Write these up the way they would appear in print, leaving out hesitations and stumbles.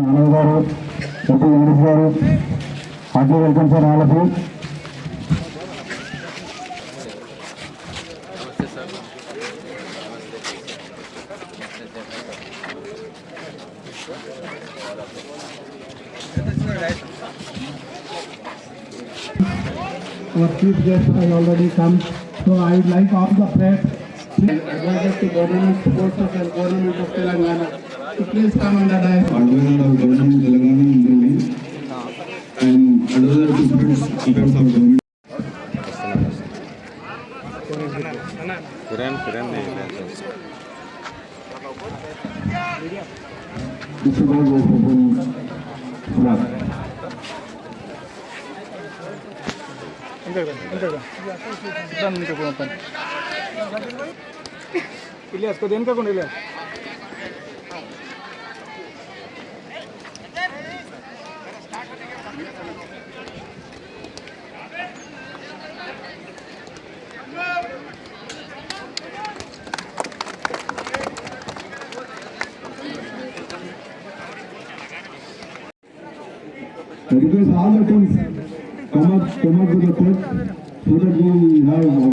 ఆనంద్ గారు, ఎంపీ వెంకటేష్ గారు, heartly welcome sir all of you. Our chief guest has already come, so I would like all the press advisors to government forces and government of Telangana to please come on the dais. Advisor of government of Telangana and advisor to friends of government. This is all the flag. Ilyas को then का कौन Ilyas I request all the teams come up to the court so that we have.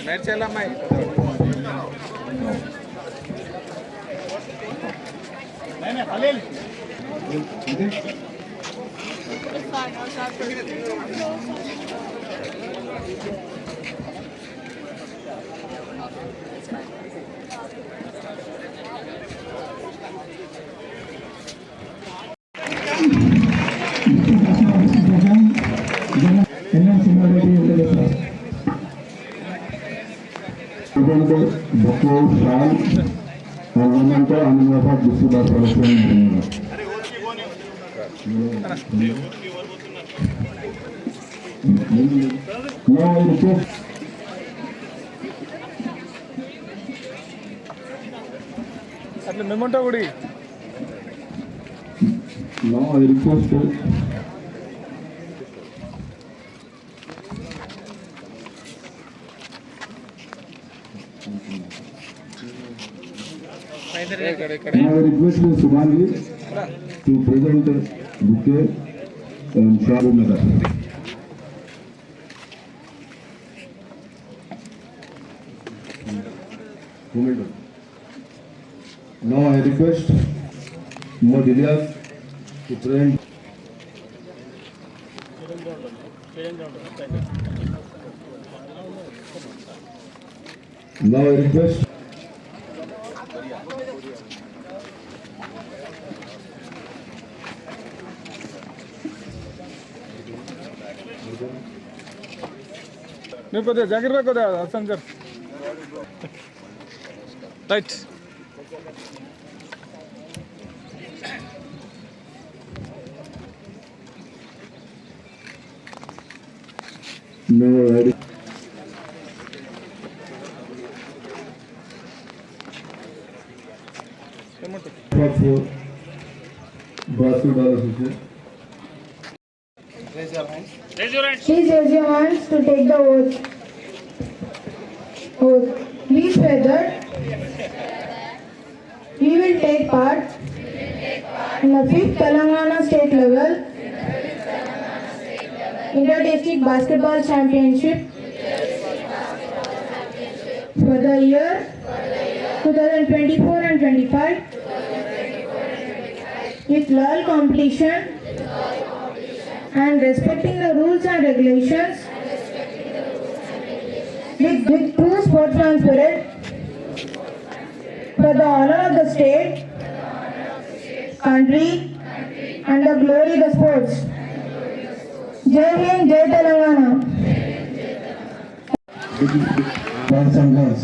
నేర్చేయాలమ్మాయి before shawl and women to animal of distributor selection. Now I request అట్లా మేముంటా కూడా now I request now I request Subhani to present bouquet and shawl method. Now I request Mohd Ilyas to present. Now I request నువ్వు కొద్దిగా జాగ్రత్త కొద్దిగా హసన్ గారు right no I for basketball association. Please raise your hands to take the oath. Oath. We swear that we will take part in the 5th Telangana State Level Inter-District Basketball Championship for the year 2024 and 25 with loyal completion and respecting the rules and regulations with true sportsman spirit for the honor of the state, country and the glory of the sports. Jai Hind, Jai Telangana. Boys and girls.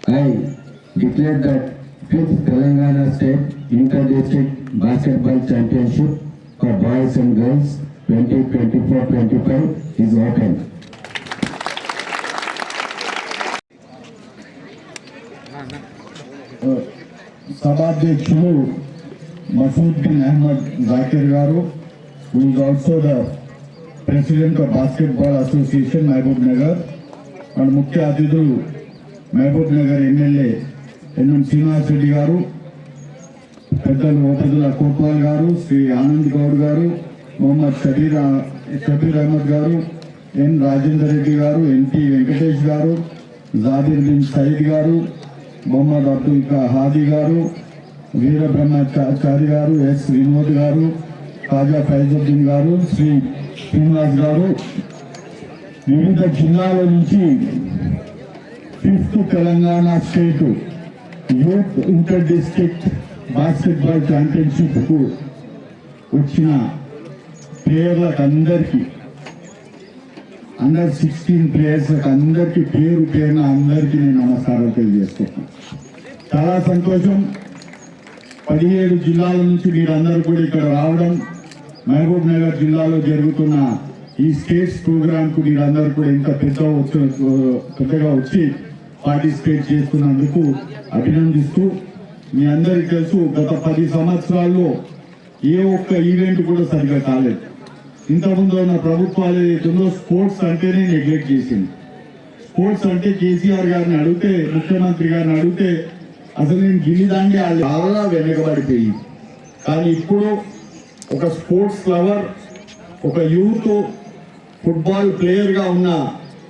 I declare that 5th Telangana State Inter-District Basketball Championship for boys and girls 2024-25 is open. Sabhadyakshulu Masuddin Ahmad Zakir Garu, who is also the President of Basketball Association, Mahbub Nagar, and Mukhya Atithulu Mahabubnagar MLA N M Srinivas Reddy గారు, పెద్దలు ఓపెదుల కోట్వాల్ గారు, శ్రీ ఆనంద్ గౌడ్ గారు, మొహమ్మద్ షబీర్ అహ్మద్ గారు, ఎన్ రాజేందర్ రెడ్డి గారు, NT Venkatesh గారు, Jabir bin Saeed గారు, మొహమ్మద్ అబ్దుల్ హాదీ గారు, వీర బ్రహ్మచారి గారు, ఎస్ వినోద్ గారు, ఖాజా ఫైజుద్దీన్ గారు, శ్రీ శ్రీనివాస్ గారు, వివిధ జిల్లాల నుంచి 5th Telangana state youth inter district basketball championship కు వచ్చిన ప్లేయర్లకు అందరికీ, అండర్ 16 ప్లేయర్స్లకు అందరికీ పేరు పేరున అందరికీ నేను నమస్కారం తెలియజేస్తున్నాను. చాలా సంతోషం. 17 జిల్లాల నుంచి మీరందరూ కూడా ఇక్కడ రావడం, మహబూబ్ నగర్ జిల్లాలో జరుగుతున్న ఈ స్టేట్స్ ప్రోగ్రామ్ కు మీరందరూ కూడా ఇంత పెద్దగా వచ్చి పార్టిసిపేట్ చేస్తున్నందుకు అభినందిస్తూ, మీ అందరికీ తెలుసు గత 10 సంవత్సరాల్లో ఏ ఒక్క ఈవెంట్ కూడా సరిగా కాలేదు. ఇంతకుముందు ఉన్న ప్రభుత్వాలు ఏదైతుందో స్పోర్ట్స్ అంటేనే నెగ్లెక్ట్ చేసింది. స్పోర్ట్స్ అంటే కేసీఆర్ గారిని అడిగితే, ముఖ్యమంత్రి గారిని అడిగితే అసలు నేను గిల్లిదాండి వాళ్ళు చాలా వెనకబడిపోయి. కానీ ఇప్పుడు ఒక స్పోర్ట్స్ లవర్, ఒక యూత్ ఫుట్బాల్ ప్లేయర్గా ఉన్న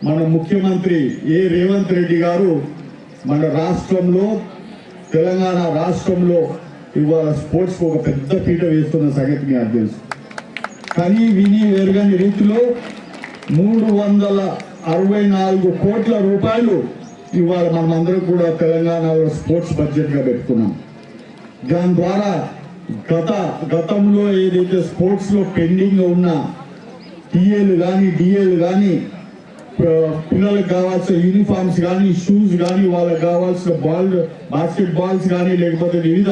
మన ముఖ్యమంత్రి రేవంత్ రెడ్డి గారు మన రాష్ట్రంలో, తెలంగాణ రాష్ట్రంలో ఇవాళ స్పోర్ట్స్ ఒక పెద్ద పీట వేస్తున్న సంగతి మీకు తెలుసు. కానీ విని వేరుగని రీతిలో 364 కోట్ల రూపాయలు ఇవాళ మనమందరం కూడా తెలంగాణలో స్పోర్ట్స్ బడ్జెట్గా పెట్టుకున్నాం. దాని ద్వారా గతంలో ఏదైతే స్పోర్ట్స్లో పెండింగ్ ఉన్న టీఏలు కానీ డిఏలు కానీ, పిల్లలకు కావాల్సిన యూనిఫామ్స్ కానీ, షూస్ కానీ, వాళ్ళకి కావాల్సిన బాస్కెట్ బాల్స్ కానీ, లేకపోతే వివిధ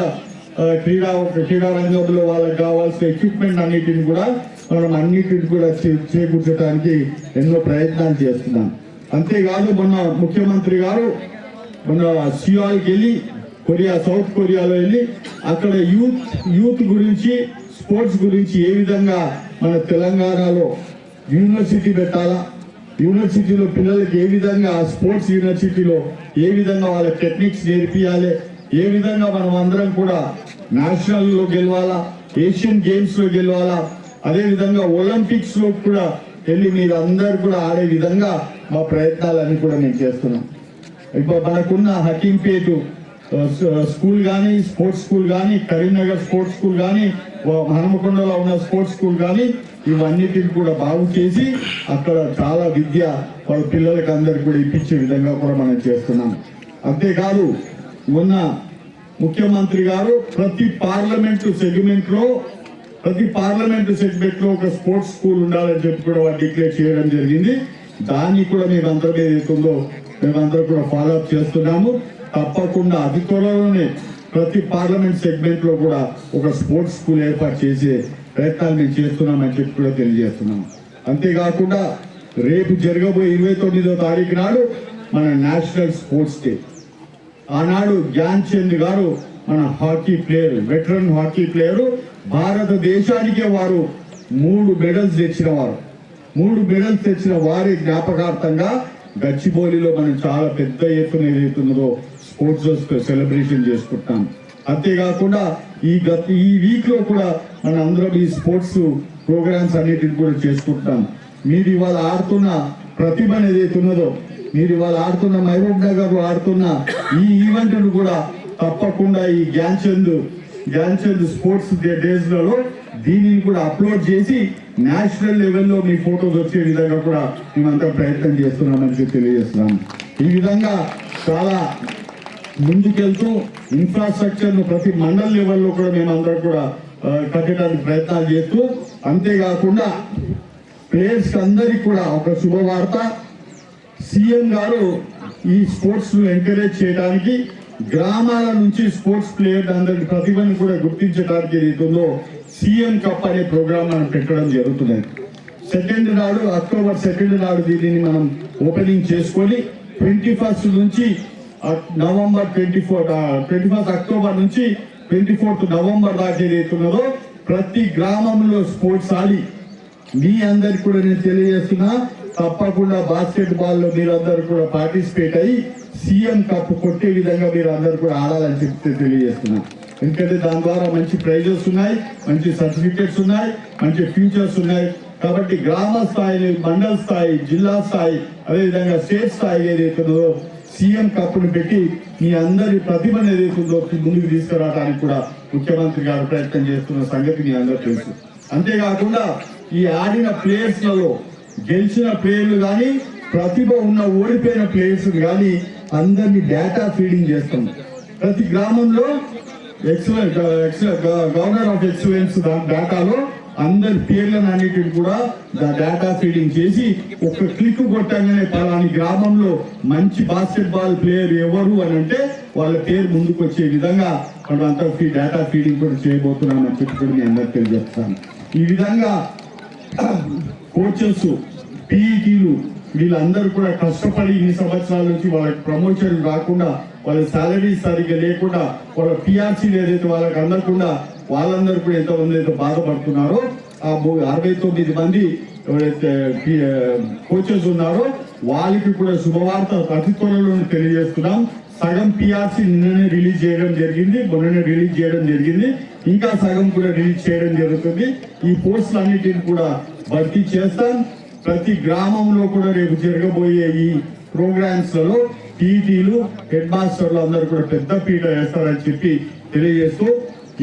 క్రీడా రంగంలో వాళ్ళకి కావాల్సిన ఎక్విప్మెంట్ అన్నిటిని కూడా మనం అన్నిటిని కూడా చేకూర్చడానికి ఎన్నో ప్రయత్నాలు చేస్తున్నాం. అంతేకాదు మొన్న ముఖ్యమంత్రి గారు సియాల్కి వెళ్ళి సౌత్ కొరియాలో వెళ్ళి అక్కడ యూత్ గురించి, స్పోర్ట్స్ గురించి ఏ విధంగా మన తెలంగాణలో యూనివర్సిటీ పెట్టాలా, యూనివర్సిటీలో పిల్లలకి ఏ విధంగా స్పోర్ట్స్ యూనివర్సిటీలో ఏ విధంగా వాళ్ళ టెక్నిక్స్ నేర్పియాలి, ఏ విధంగా మనం అందరం కూడా నేషనల్లో గెలవాలా, ఏషియన్ గేమ్స్ లో గెలవాలా, అదే విధంగా ఒలింపిక్స్ లో కూడా వెళ్ళి మీరు అందరు కూడా ఆడే విధంగా మా ప్రయత్నాలన్నీ కూడా నేను చేస్తున్నాం. ఇప్పుడు మనకున్న హకీంపేట స్కూల్ కానీ, స్పోర్ట్స్ స్కూల్ కానీ, కరీంనగర్ స్పోర్ట్స్ స్కూల్ కానీ, హనుమకొండలో ఉన్న స్పోర్ట్స్ స్కూల్ కానీ, ఇవన్నిటిని కూడా బాగు చేసి అక్కడ చాలా విద్య వాళ్ళ పిల్లలకి అందరికి కూడా ఇప్పించే విధంగా కూడా మనం చేస్తున్నాం. అంతేకాదు మొన్న ముఖ్యమంత్రి గారు ప్రతి పార్లమెంటు సెగ్మెంట్ లో ఒక స్పోర్ట్స్ స్కూల్ ఉండాలని చెప్పి కూడా వాళ్ళు డిక్లేర్ చేయడం జరిగింది. దాన్ని కూడా మేమందరం ఏదైతుందో మేమందరం కూడా ఫాలో అప్ చేస్తున్నాము. తప్పకుండా అతి త్వరలోనే ప్రతి పార్లమెంట్ సెగ్మెంట్ లో కూడా ఒక స్పోర్ట్స్ స్కూల్ ఏర్పాటు చేసే ప్రయత్నాలు మేము చేస్తున్నామని చెప్పి కూడా తెలియజేస్తున్నాము. అంతేకాకుండా రేపు జరగబోయే 29వ తారీఖు నాడు మన నేషనల్ స్పోర్ట్స్ డే. ఆనాడు ధ్యాన్ చంద్ గారు మన hockey player, veteran hockey player, భారతదేశానికే వారు 3 మెడల్స్ తెచ్చిన వారి జ్ఞాపకార్థంగా గచ్చిబౌలిలో మనం చాలా పెద్ద ఎత్తున ఏదైతున్నదో స్పోర్ట్స్ సెలబ్రేషన్ చేసుకుంటాం. అంతేకాకుండా ఈ వీక్ లో కూడా మన అందరం ఈ స్పోర్ట్స్ ప్రోగ్రామ్స్ అన్నిటిని కూడా చేసుకుంటాం. మీరు ఇవాళ ఆడుతున్న ప్రతిభ ఏదైతే ఉన్నదో, మీరు ఇవాళ ఆడుతున్న మహబూబ్ నగర్ లో ఆడుతున్న ఈ ఈవెంట్ ను కూడా తప్పకుండా ఈ ధ్యాన్ చంద్ స్పోర్ట్స్ డేస్ లలో దీనిని కూడా అప్లోడ్ చేసి నేషనల్ లెవెల్లో మీ ఫోటోస్ వచ్చే విధంగా కూడా మేమంతా ప్రయత్నం చేస్తున్నామని తెలియజేస్తున్నాం. ఈ విధంగా చాలా ముందుకెళ్తూ ఇన్ఫ్రాస్ట్రక్చర్ ను ప్రతి మండల లెవెల్లో కూడా మేమందరం కూడా కట్టడానికి ప్రయత్నాలు చేస్తూ, అంతేకాకుండా ప్లేయర్స్ అందరికి కూడా ఒక శుభవార్త, సీఎం గారు ఈ స్పోర్ట్స్ ను ఎంకరేజ్ చేయడానికి గ్రామాల నుంచి స్పోర్ట్స్ ప్లేయర్ అందరి ప్రతిభను కూడా గుర్తించడానికి ఏదైతుందో సీఎం కప్ అనే ప్రోగ్రామ్ మనం పెట్టడం జరుగుతుంది. అక్టోబర్ 2 నాడు దీనిని మనం ఓపెనింగ్ చేసుకొని 21st నుంచి నవంబర్ 21st అక్టోబర్ నుంచి 24th నవంబర్ దాకా ఏదైతున్నదో ప్రతి గ్రామంలో స్పోర్ట్స్ ఆడి మీ అందరికి కూడా నేను తెలియజేస్తున్నా, తప్పకుండా బాస్కెట్ బాల్ లో మీరందరూ కూడా పార్టిసిపేట్ అయ్యి సీఎం కప్ కొట్టే విధంగా మీరు అందరు కూడా ఆడాలని చెప్పి తెలియజేస్తున్నా. ఎందుకంటే దాని ద్వారా మంచి ప్రైజెస్ ఉన్నాయి, మంచి సర్టిఫికేట్స్ ఉన్నాయి, మంచి ఫ్యూచర్స్ ఉన్నాయి. కాబట్టి గ్రామ స్థాయి, మండల స్థాయి, జిల్లా స్థాయి, అదేవిధంగా స్టేట్ స్థాయి ఏదైతుందో సీఎం కప్ను పెట్టి మీ అందరి ప్రతిభను ఏదైతుందో ముందుకు తీసుకురావడానికి కూడా ముఖ్యమంత్రి గారు ప్రయత్నం చేస్తున్న సంగతి మీ అందరూ తెలుసు. అంతేకాకుండా ఈ ఆడిన ప్లేయర్స్లలో గెలిచిన ప్లేయర్లు కానీ, ప్రతిభ ఉన్న ఓడిపోయిన ప్లేయర్స్ కానీ అందరినీ డేటా ఫీడింగ్ చేస్తాం. ప్రతి గ్రామంలో గవర్నర్ ఆఫ్ ఎక్సలెన్స్ డేటాలో అందరి పేర్లను అన్నిటిని కూడా డేటా ఫీడింగ్ చేసి ఒక క్లిక్ కొట్టగానే పలాని గ్రామంలో మంచి బాస్కెట్ బాల్ ప్లేయర్ ఎవరు అని అంటే వాళ్ళ పేరు ముందుకు వచ్చే విధంగా మనం అంతా డేటా ఫీడింగ్ కూడా చేయబోతున్నామని చెప్పి కూడా మీ అందరికి తెలియజేస్తాను. ఈ విధంగా కోచెస్, పీఈటీలు వీళ్ళందరూ కూడా కష్టపడి ఇన్ని సంవత్సరాల నుంచి వాళ్ళకి ప్రమోషన్ రాకుండా, వాళ్ళ శాలరీ సరిగ్గా లేకుండా, వాళ్ళ పిఆర్సీలు ఏదైతే వాళ్ళకి అందకుండా వాళ్ళందరూ కూడా ఎంతమంది అయితే బాధపడుతున్నారో 69 మంది ఎవరైతే కోచెస్ ఉన్నారో వాళ్ళకి కూడా శుభవార్త అతి త్వరలో తెలియజేస్తున్నాం. సగం పిఆర్సీ నిన్ననే రిలీజ్ చేయడం జరిగింది, మొన్ననే రిలీజ్ చేయడం జరిగింది, ఇంకా సగం కూడా రిలీజ్ చేయడం జరుగుతుంది. ఈ పోస్టులన్నిటిని కూడా భర్తీ చేస్తాం. ప్రతి గ్రామంలో కూడా రేపు జరగబోయే ఈ ప్రోగ్రామ్స్ లలో టీటీలు హెడ్ మాస్టర్లు అందరూ కూడా పెద్ద పీట వేస్తారని చెప్పి తెలియజేస్తూ,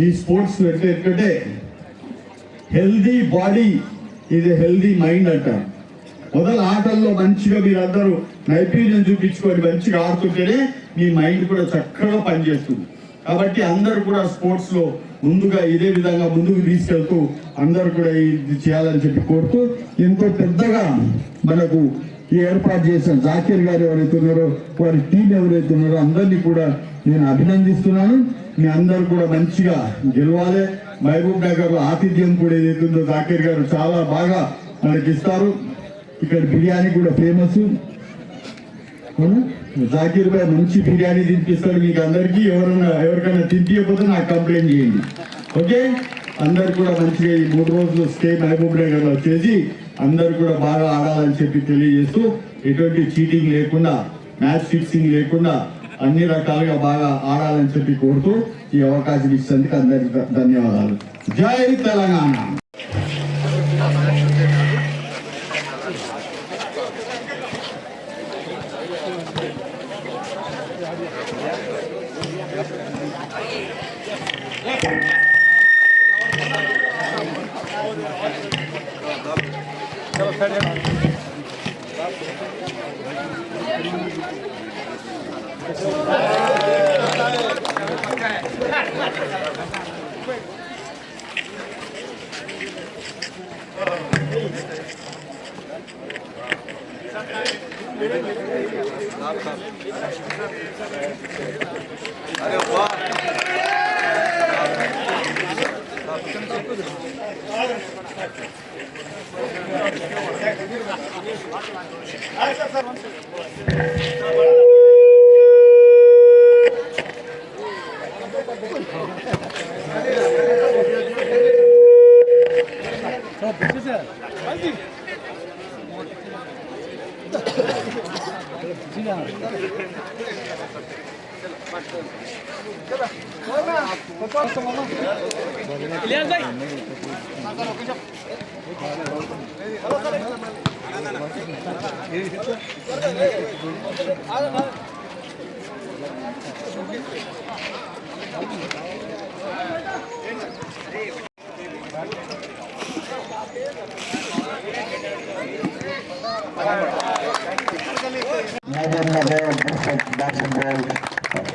ఈ స్పోర్ట్స్ ఎందుకంటే హెల్దీ బాడీ ఇది హెల్దీ మైండ్ అంటారు. మొదలు ఆటల్లో మంచిగా మీరందరూ నైపుణ్యం చూపించుకొని మంచిగా ఆడుతుంటేనే మీ మైండ్ కూడా చక్కగా పనిచేస్తుంది. కాబట్టి అందరూ కూడా స్పోర్ట్స్ లో ముందుగా ఇదే విధంగా ముందుకు తీసుకెళ్తూ అందరూ కూడా ఇది చేయాలని చెప్పి కోరుతూ, ఎంతో పెద్దగా మనకు ఈ ఏర్పాటు చేసిన జాకీర్ గారు ఎవరైతే ఉన్నారో వారి టీం ఎవరైతే ఉన్నారో అందరినీ కూడా నేను అభినందిస్తున్నాను. మీ అందరూ కూడా మంచిగా గెలవాలి. మహబూబ్ నగర్ లో ఆతిథ్యం కూడా ఏదైతే ఉందో జాకీర్ గారు చాలా బాగా మనకి ఇస్తారు. ఇక్కడ బిర్యానీ కూడా ఫేమస్. జాకీర్ భాయ్ మంచి బిర్యానీ తినిపిస్తాడు మీకు అందరికీ. ఎవరికైనా తినిపించకపోతే నాకు కంప్లైంట్ చేయండి. ఓకే, అందరు కూడా మంచిగా ఈ 3 రోజులు స్టే మహబూబ్ నగర్ లో చేసి అందరు కూడా బాగా ఆడాలని చెప్పి తెలియజేస్తూ, ఎటువంటి చీటింగ్ లేకుండా, మ్యాచ్ ఫిక్సింగ్ లేకుండా అన్ని రకాలుగా బాగా ఆడాలని చెప్పి కోరుతూ ఈ అవకాశం ఇచ్చినందుకు అందరికి ధన్యవాదాలు. జై Telangana.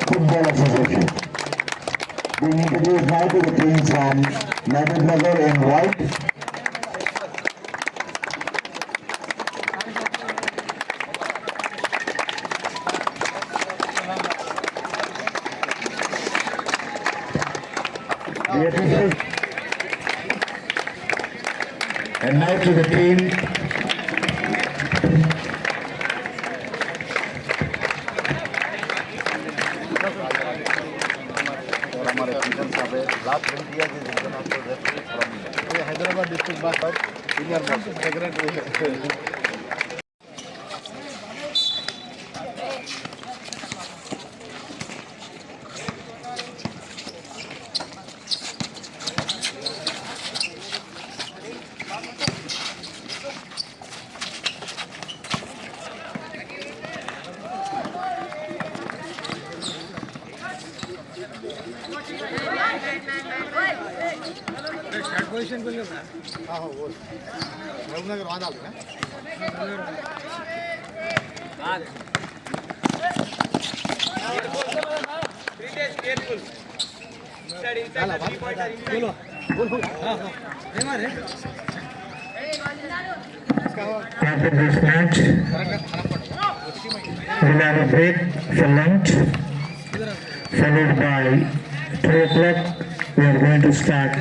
Football Association. Being introduced now to the team from Mehboob Nagar in white. And now to the team Hyderabad district master, senior secretary. Position కొంచెం రఘునగర్ వాదాలి after this match we'll have a break for lunch followed by 2 o'clock we are going to start.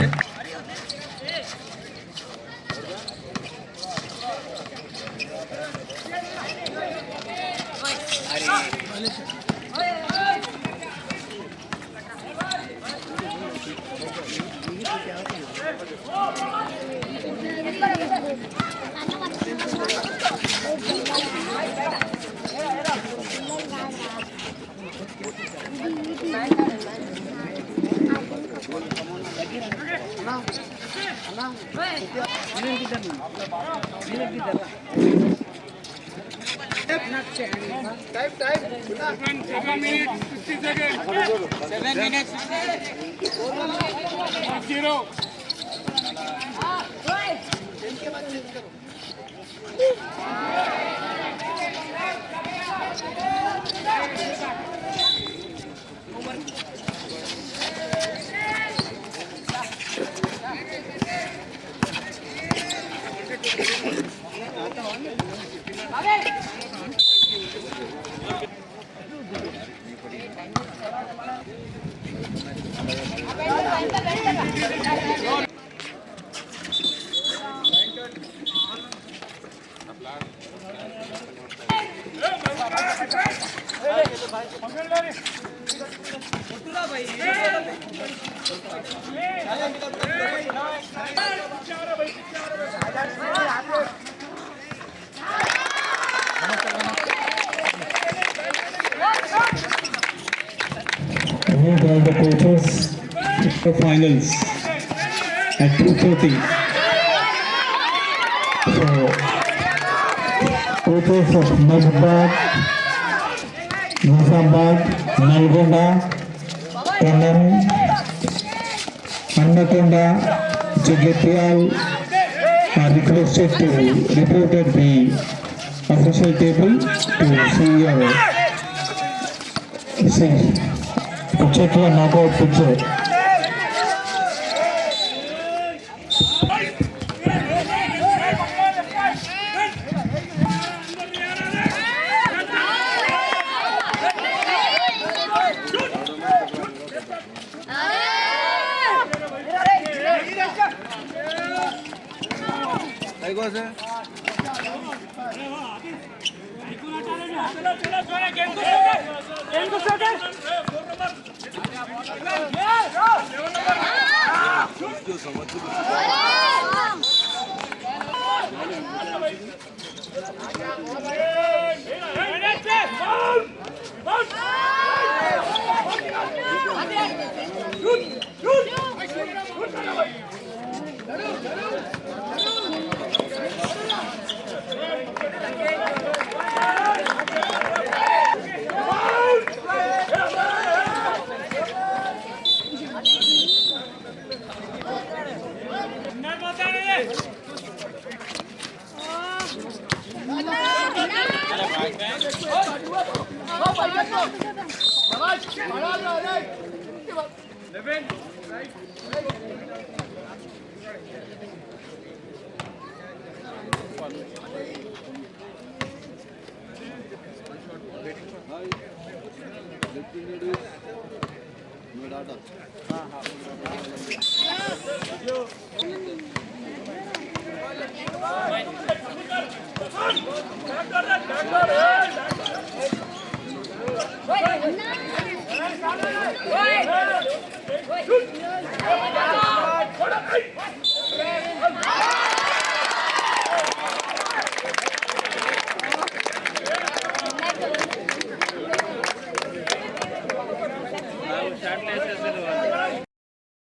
Move all the coaches to finals at 2:30. So, coaches of Mazbad, Nizamabad, Nalgonda, Kannan, Annakonda, Jagetial are requested to report at the official table to see check your knockout picture. Wait!